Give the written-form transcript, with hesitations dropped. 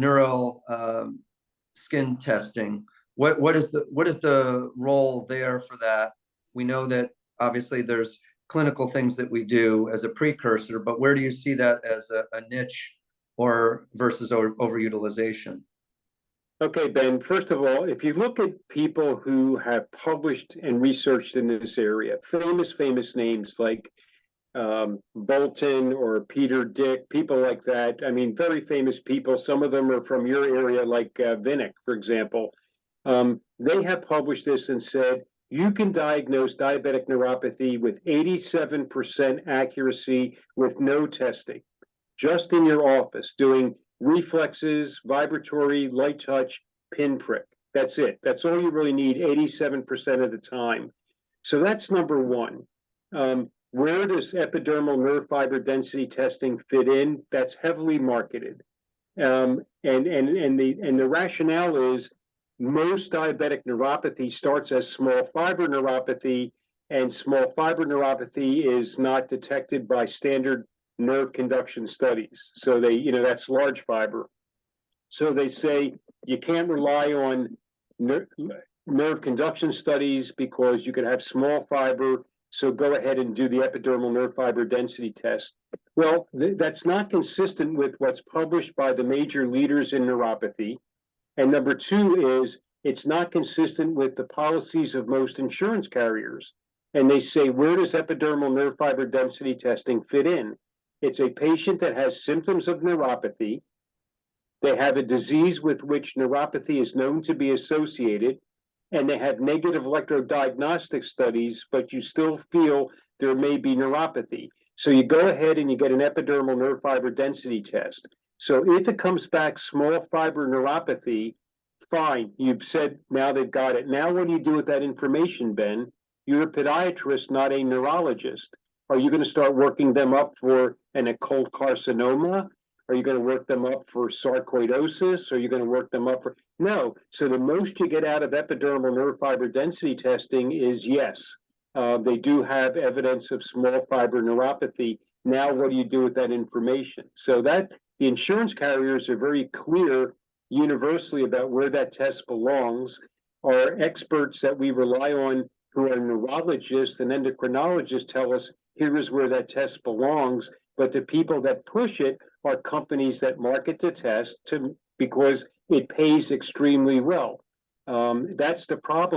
neural skin testing. What is the role there for that? We know that obviously there's clinical things that we do as a precursor, but where do you see that as a niche or versus overutilization? Okay, Ben, first of all, if you look at people who have published and researched in this area, famous names like Bolton or Peter Dick, people like that. I mean, very famous people. Some of them are from your area, like Vinnick, for example. They have published this and said you can diagnose diabetic neuropathy with 87% accuracy with no testing, just in your office, doing reflexes, vibratory, light touch, pinprick. That's it. That's all you really need 87% of the time. So that's number one. Where does epidermal nerve fiber density testing fit in? That's heavily marketed. And the rationale is most diabetic neuropathy starts as small fiber neuropathy, and small fiber neuropathy is not detected by standard nerve conduction studies. So that's large fiber. So they say you can't rely on nerve conduction studies because you can have small fiber. So go ahead and do the epidermal nerve fiber density test. Well, that's not consistent with what's published by the major leaders in neuropathy. And number two is it's not consistent with the policies of most insurance carriers. And they say, where does epidermal nerve fiber density testing fit in? It's a patient that has symptoms of neuropathy. They have a disease with which neuropathy is known to be associated, and they have negative electrodiagnostic studies, but you still feel there may be neuropathy. So you go ahead and you get an epidermal nerve fiber density test. So if it comes back small fiber neuropathy, fine, you've said now they've got it. Now what do you do with that information, Ben? You're a podiatrist, not a neurologist. Are you going to start working them up for an occult carcinoma? Are you going to work them up for sarcoidosis? Are you going to work them up for... No. So the most you get out of epidermal nerve fiber density testing is yes, they do have evidence of small fiber neuropathy. Now what do you do with that information? So that the insurance carriers are very clear universally about where that test belongs. Our experts that we rely on who are neurologists and endocrinologists tell us here is where that test belongs, but the people that push it are companies that market the test because it pays extremely well. That's the problem.